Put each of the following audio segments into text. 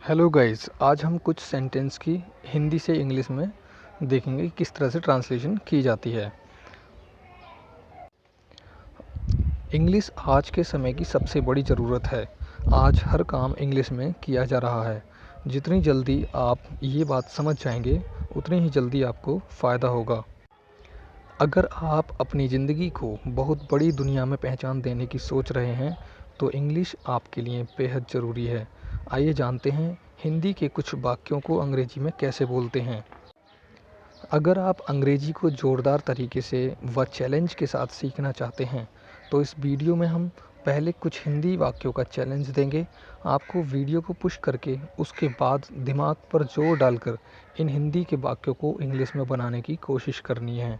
Hello guys, आज हम कुछ सेंटेंस की हिंदी से इंग्लिश में देखेंगे कि किस तरह से ट्रांसलेशन की जाती है। इंग्लिश आज के समय की सबसे बड़ी ज़रूरत है। आज हर काम इंग्लिश में किया जा रहा है। जितनी जल्दी आप ये बात समझ जाएंगे, उतनी ही जल्दी आपको फ़ायदा होगा। अगर आप अपनी ज़िंदगी को बहुत बड़ी दुनिया में पहचान देने की सोच रहे हैं, तो इंग्लिश आपके लिए बेहद ज़रूरी है। आइए जानते हैं हिंदी के कुछ वाक्यों को अंग्रेजी में कैसे बोलते हैं। अगर आप अंग्रेजी को ज़ोरदार तरीके से व चैलेंज के साथ सीखना चाहते हैं, तो इस वीडियो में हम पहले कुछ हिंदी वाक्यों का चैलेंज देंगे। आपको वीडियो को पुश करके उसके बाद दिमाग पर जोर डालकर इन हिंदी के वाक्यों को इंग्लिश में बनाने की कोशिश करनी है।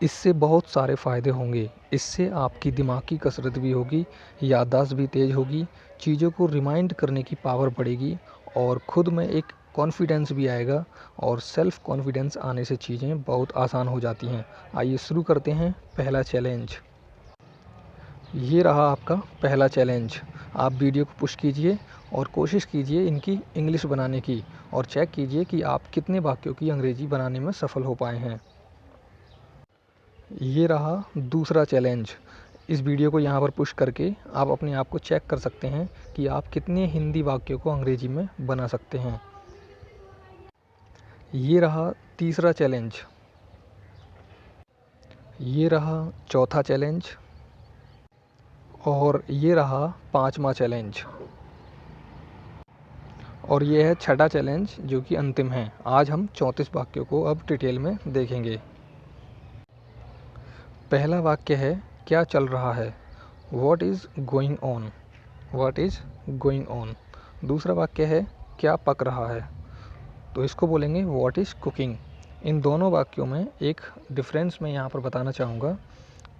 इससे बहुत सारे फ़ायदे होंगे। इससे आपकी दिमाग की कसरत भी होगी, याददाश्त भी तेज़ होगी, चीज़ों को रिमाइंड करने की पावर बढ़ेगी और खुद में एक कॉन्फिडेंस भी आएगा और सेल्फ़ कॉन्फिडेंस आने से चीज़ें बहुत आसान हो जाती हैं। आइए शुरू करते हैं पहला चैलेंज। ये रहा आपका पहला चैलेंज। आप वीडियो को पुश कीजिए और कोशिश कीजिए इनकी इंग्लिश बनाने की और चेक कीजिए कि आप कितने वाक्यों की अंग्रेज़ी बनाने में सफल हो पाए हैं। ये रहा दूसरा चैलेंज। इस वीडियो को यहाँ पर पुश करके आप अपने आप को चेक कर सकते हैं कि आप कितने हिंदी वाक्यों को अंग्रेजी में बना सकते हैं। ये रहा तीसरा चैलेंज। ये रहा चौथा चैलेंज और ये रहा पांचवा चैलेंज और ये है छठा चैलेंज जो कि अंतिम है। आज हम 34 वाक्यों को अब डिटेल में देखेंगे। पहला वाक्य है क्या चल रहा है, what is going on, what is going on. दूसरा वाक्य है क्या पक रहा है, तो इसको बोलेंगे वॉट इज़ कुकिंग। इन दोनों वाक्यों में एक डिफरेंस मैं यहाँ पर बताना चाहूँगा।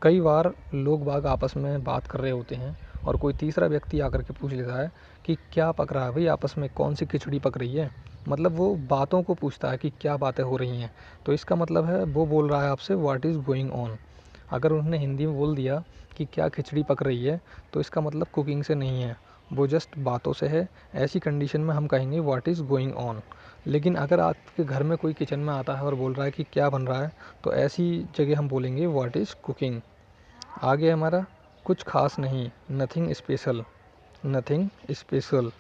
कई बार लोग बाग आपस में बात कर रहे होते हैं और कोई तीसरा व्यक्ति आकर के पूछ लेता है कि क्या पक रहा है भाई, आपस में कौन सी खिचड़ी पक रही है। मतलब वो बातों को पूछता है कि क्या बातें हो रही हैं, तो इसका मतलब है वो बोल रहा है आपसे व्हाट इज़ गोइंग ऑन। अगर उन्होंने हिंदी में बोल दिया कि क्या खिचड़ी पक रही है, तो इसका मतलब कुकिंग से नहीं है, वो जस्ट बातों से है। ऐसी कंडीशन में हम कहेंगे व्हाट इज़ गोइंग ऑन। लेकिन अगर आपके घर में कोई किचन में आता है और बोल रहा है कि क्या बन रहा है, तो ऐसी जगह हम बोलेंगे व्हाट इज़ कुकिंग। आगे हमारा कुछ खास नहीं, नथिंग स्पेशल, नथिंग स्पेशल।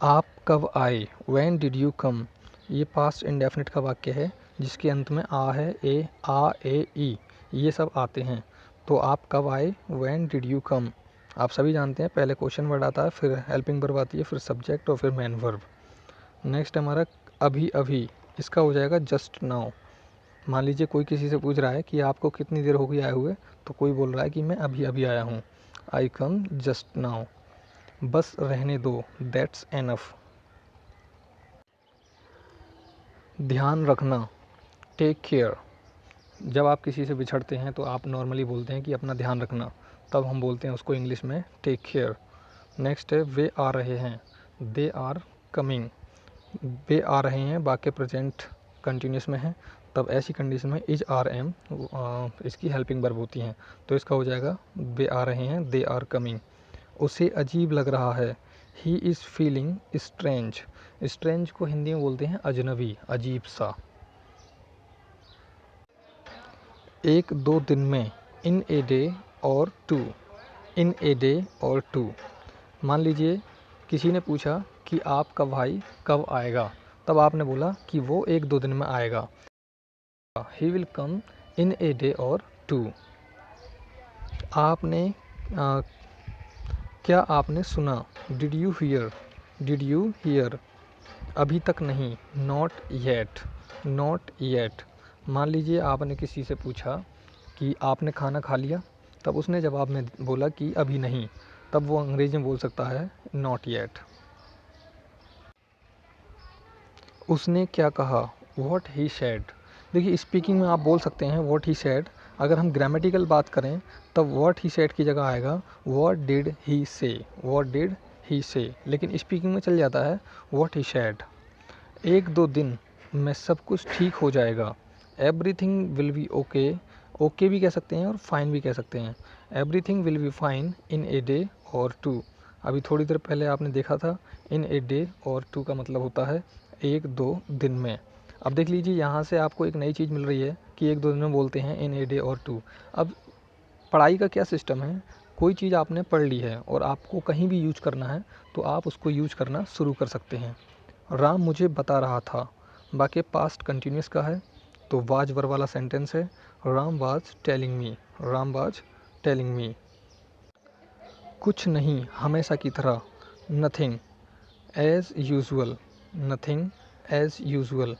आप कब आए, व्हेन डिड यू कम। ये पास्ट इंडेफिनिट का वाक्य है जिसके अंत में आ है, ए, आ, ए, ई, ये सब आते हैं। तो आप कब आए, व्हेन डिड यू कम। आप सभी जानते हैं पहले क्वेश्चन वर्ड आता है, फिर हेल्पिंग वर्ब आती है, फिर सब्जेक्ट और फिर मेन वर्ब। नेक्स्ट हमारा अभी अभी, इसका हो जाएगा जस्ट नाउ। मान लीजिए कोई किसी से पूछ रहा है कि आपको कितनी देर हो गई आए हुए, तो कोई बोल रहा है कि मैं अभी अभी आया हूँ, आई कम जस्ट नाउ। बस रहने दो, दैट्स एनफ। ध्यान रखना, टेक केयर। जब आप किसी से बिछड़ते हैं तो आप नॉर्मली बोलते हैं कि अपना ध्यान रखना, तब हम बोलते हैं उसको इंग्लिश में टेक केयर। नेक्स्ट है वे आ रहे हैं, दे आर कमिंग। वे आ रहे हैं वाक्य प्रेजेंट कंटिन्यूस में है, तब ऐसी कंडीशन में इज आर एम इसकी हेल्पिंग वर्ब होती हैं, तो इसका हो जाएगा वे आ रहे हैं, दे आर कमिंग। उसे अजीब लग रहा है, he is feeling strange. Strange को हिंदी में बोलते हैं अजनबी, अजीब सा। एक दो दिन में, इन ए डे और टू, इन ए डे और टू। मान लीजिए किसी ने पूछा कि आपका भाई कब आएगा, तब आपने बोला कि वो एक दो दिन में आएगा, he will come in a day और टू। आपने क्या आपने सुना, did you here, did you here. अभी तक नहीं, नॉट येट, नॉट येट। मान लीजिए आपने किसी से पूछा कि आपने खाना खा लिया, तब उसने जवाब में बोला कि अभी नहीं, तब वो अंग्रेजी में बोल सकता है नॉट येट। उसने क्या कहा, व्हाट ही सेड। देखिए स्पीकिंग में आप बोल सकते हैं व्हाट ही सेड। अगर हम ग्रामेटिकल बात करें तब व्हाट ही सेड की जगह आएगा व्हाट डिड ही से, व्हाट डिड ही से। लेकिन स्पीकिंग में चल जाता है व्हाट ही सेड। एक दो दिन में सब कुछ ठीक हो जाएगा, everything will be okay. Okay भी कह सकते हैं और फाइन भी कह सकते हैं। Everything will be fine in a day और टू। अभी थोड़ी देर पहले आपने देखा था इन ए डे और टू का मतलब होता है 1-2 दिन में। अब देख लीजिए यहाँ से आपको एक नई चीज़ मिल रही है कि 1-2 दिन में बोलते हैं इन ए डे और टू। अब पढ़ाई का क्या सिस्टम है, कोई चीज़ आपने पढ़ ली है और आपको कहीं भी यूज करना है तो आप उसको यूज करना शुरू कर सकते हैं। राम मुझे बता रहा था, बाकी पास्ट कंटिन्यूस का है तो वाज वर्ब वाला सेंटेंस है। Ram was telling me, Ram was telling me. कुछ नहीं, हमेशा की तरह, nothing as usual, nothing as usual.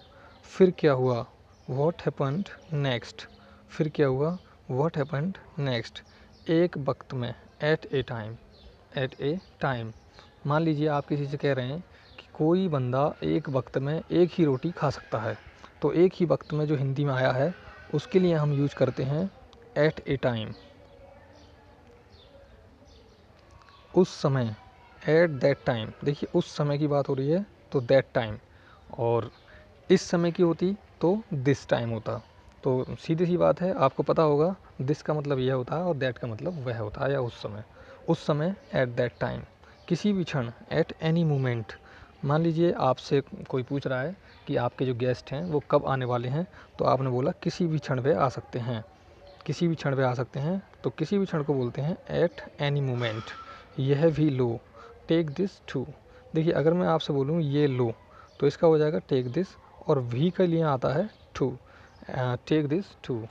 फिर क्या हुआ, वॉट हैपन्ड नेक्स्ट, फिर क्या हुआ, वॉट हैपन्ड नेक्स्ट। एक वक्त में, at a time, at a time. मान लीजिए आप किसी से कह रहे हैं कि कोई बंदा एक वक्त में एक ही रोटी खा सकता है, तो एक ही वक्त में जो हिंदी में आया है उसके लिए हम यूज करते हैं एट ए टाइम। उस समय, एट दैट टाइम। देखिए उस समय की बात हो रही है तो दैट टाइम, और इस समय की होती तो दिस टाइम होता। तो सीधी सी बात है, आपको पता होगा दिस का मतलब यह होता है और दैट का मतलब वह होता है या उस समय एट दैट टाइम। किसी भी क्षण, एट एनी मोमेंट। मान लीजिए आपसे कोई पूछ रहा है कि आपके जो गेस्ट हैं वो कब आने वाले हैं, तो आपने बोला किसी भी क्षण वे आ सकते हैं, किसी भी क्षण वे आ सकते हैं। तो किसी भी क्षण को बोलते हैं एट एनी मोमेंट। यह भी लो, टेक दिस टू। देखिए अगर मैं आपसे बोलूँ ये लो तो इसका हो जाएगा टेक दिस, और भी के लिए आता है टू, टेक दिस टू।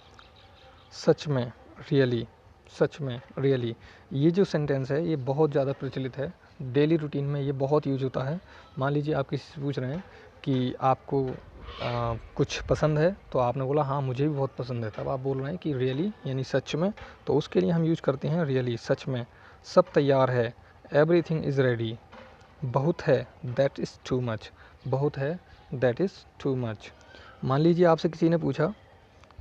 सच में, रियली, सच में, रियली। ये जो सेंटेंस है ये बहुत ज़्यादा प्रचलित है, डेली रूटीन में ये बहुत यूज होता है। मान लीजिए आप किसी से पूछ रहे हैं कि आपको कुछ पसंद है, तो आपने बोला हाँ मुझे भी बहुत पसंद है, तब आप बोल रहे हैं कि रियली यानी सच में, तो उसके लिए हम यूज करते हैं रियली, सच में। सब तैयार है, एवरीथिंग इज़ रेडी। बहुत है, दैट इज़ टू मच, बहुत है, दैट इज़ टू मच। मान लीजिए आपसे किसी ने पूछा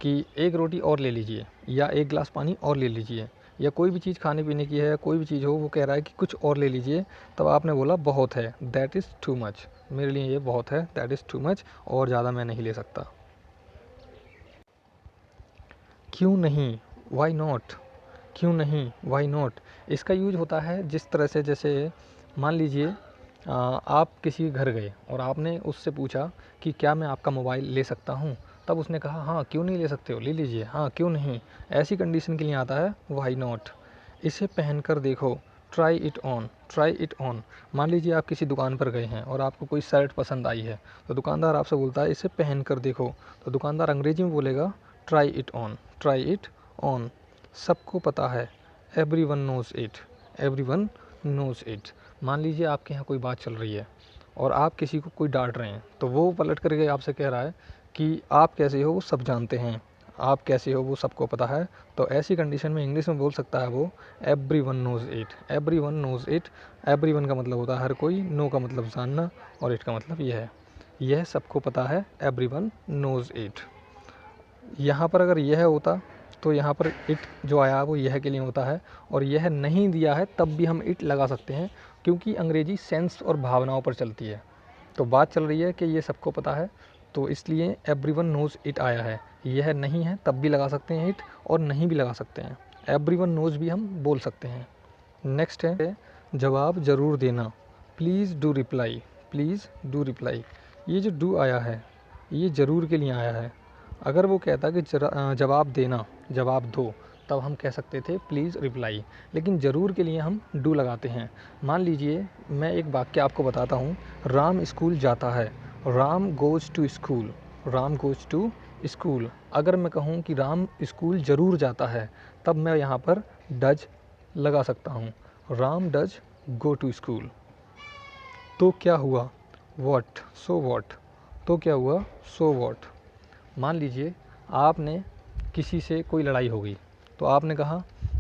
कि एक रोटी और ले लीजिए या एक गिलास पानी और ले लीजिए, या कोई भी चीज़ खाने पीने की है या कोई भी चीज़ हो, वो कह रहा है कि कुछ और ले लीजिए, तब आपने बोला बहुत है, दैट इज़ टू मच, मेरे लिए ये बहुत है, दैट इज़ टू मच, और ज़्यादा मैं नहीं ले सकता। क्यों नहीं, वाई नॉट, क्यों नहीं, वाई नॉट। इसका यूज होता है जिस तरह से, जैसे मान लीजिए आप किसी के घर गए और आपने उससे पूछा कि क्या मैं आपका मोबाइल ले सकता हूँ, तब उसने कहा हाँ क्यों नहीं ले सकते हो, ले लीजिए, हाँ क्यों नहीं। ऐसी कंडीशन के लिए आता है वाई नॉट। इसे पहन कर देखो, try it on, try it on. मान लीजिए आप किसी दुकान पर गए हैं और आपको कोई शर्ट पसंद आई है, तो दुकानदार आपसे बोलता है इसे पहन कर देखो, तो दुकानदार अंग्रेजी में बोलेगा try it on, try it on. सबको पता है, every one knows it, every one knows it. मान लीजिए आपके यहाँ कोई बात चल रही है और आप किसी को कोई डांट रहे हैं, तो वो पलट करके आपसे कह रहा है कि आप कैसे हो वो सब जानते हैं, आप कैसे हो वो सबको पता है। तो ऐसी कंडीशन में इंग्लिश में बोल सकता है वो every one knows it, every one knows it. Every one का मतलब होता है हर कोई, नो का मतलब जानना, और इट का मतलब यह सबको पता है, एवरी वन नोज़ इट। यहाँ पर अगर यह होता तो यहाँ पर इट जो आया वो यह के लिए होता है, और यह नहीं दिया है तब भी हम इट लगा सकते हैं, क्योंकि अंग्रेजी सेंस और भावनाओं पर चलती है। तो बात चल रही है कि ये सबको पता है, तो इसलिए एवरीवन नोज़ इट आया है। यह नहीं है तब भी लगा सकते हैं इट, और नहीं भी लगा सकते हैं, एवरीवन नोज़ भी हम बोल सकते हैं। नेक्स्ट है जवाब ज़रूर देना, please do reply, please do reply. ये जो डू आया है ये ज़रूर के लिए आया है। अगर वो कहता कि जवाब देना, जवाब दो, तब हम कह सकते थे प्लीज़ रिप्लाई, लेकिन ज़रूर के लिए हम डू लगाते हैं। मान लीजिए मैं एक वाक्य आपको बताता हूँ, राम स्कूल जाता है, Ram goes to school, Ram goes to school. अगर मैं कहूँ कि राम स्कूल ज़रूर जाता है, तब मैं यहाँ पर डज लगा सकता हूँ, Ram does go to school. तो क्या हुआ, वॉट, सो वॉट, तो क्या हुआ, सो वॉट। मान लीजिए आपने किसी से कोई लड़ाई हो गई, तो आपने कहा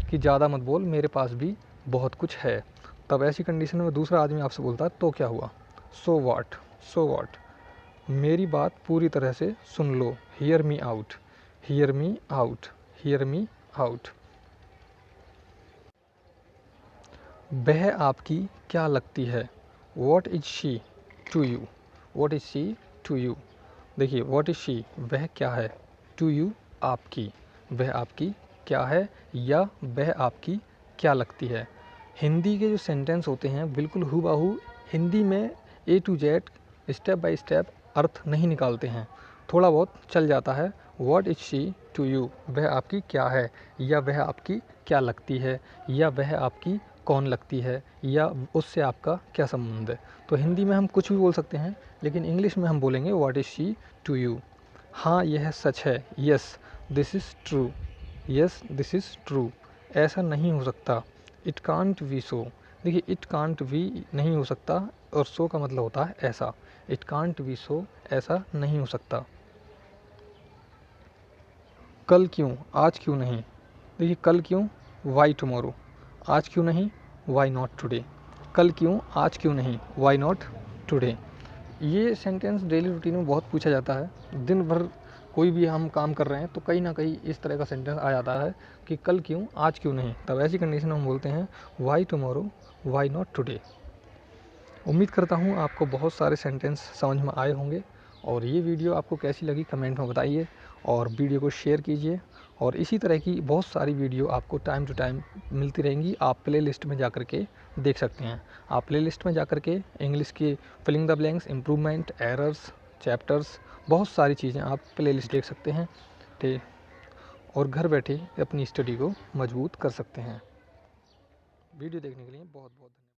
कि ज़्यादा मत बोल, मेरे पास भी बहुत कुछ है। तब ऐसी कंडीशन में दूसरा आदमी आपसे बोलता है तो क्या हुआ, सो वॉट, सो वॉट। मेरी बात पूरी तरह से सुन लो, hear me out, hear me out, hear me out. वह आपकी क्या लगती है, what is she to you, what is she to you. देखिए वॉट इज शी वह क्या है, टू यू आपकी, वह आपकी क्या है, या वह आपकी क्या लगती है। हिंदी के जो सेंटेंस होते हैं बिल्कुल हूबहू हिंदी में A to Z step by step अर्थ नहीं निकालते हैं, थोड़ा बहुत चल जाता है। What is she to you, वह आपकी क्या है, या वह आपकी क्या लगती है, या वह आपकी कौन लगती है, या उससे आपका क्या संबंध है। तो हिंदी में हम कुछ भी बोल सकते हैं, लेकिन इंग्लिश में हम बोलेंगे what is she to you. हाँ यह सच है, yes this is true, yes this is true. ऐसा नहीं हो सकता, इट कांट बी सो। देखिए इट कांट बी नहीं हो सकता और सो का मतलब होता है ऐसा। इट कांट बी सो, ऐसा नहीं हो सकता। कल क्यों, आज क्यों नहीं। देखिए कल क्यों, वाई टुमारो। आज क्यों नहीं, वाई नॉट टुडे। कल क्यों, आज क्यों नहीं, वाई नॉट टुडे। ये सेंटेंस डेली रूटीन में बहुत पूछा जाता है। दिन भर कोई भी हम काम कर रहे हैं तो कहीं ना कहीं इस तरह का सेंटेंस आ जाता है कि कल क्यों, आज क्यों नहीं। तब ऐसी कंडीशन में हम बोलते हैं why tomorrow, why not today. उम्मीद करता हूँ आपको बहुत सारे सेंटेंस समझ में आए होंगे, और ये वीडियो आपको कैसी लगी कमेंट में बताइए, और वीडियो को शेयर कीजिए। और इसी तरह की बहुत सारी वीडियो आपको टाइम टू टाइम मिलती रहेंगी। आप प्ले लिस्ट में जा कर के देख सकते हैं। आप प्ले लिस्ट में जा कर के इंग्लिश की filling the blanks, improvement, errors, chapters, बहुत सारी चीज़ें आप प्ले लिस्ट देख सकते हैं और घर बैठे अपनी स्टडी को मजबूत कर सकते हैं। वीडियो देखने के लिए बहुत बहुत धन्यवाद।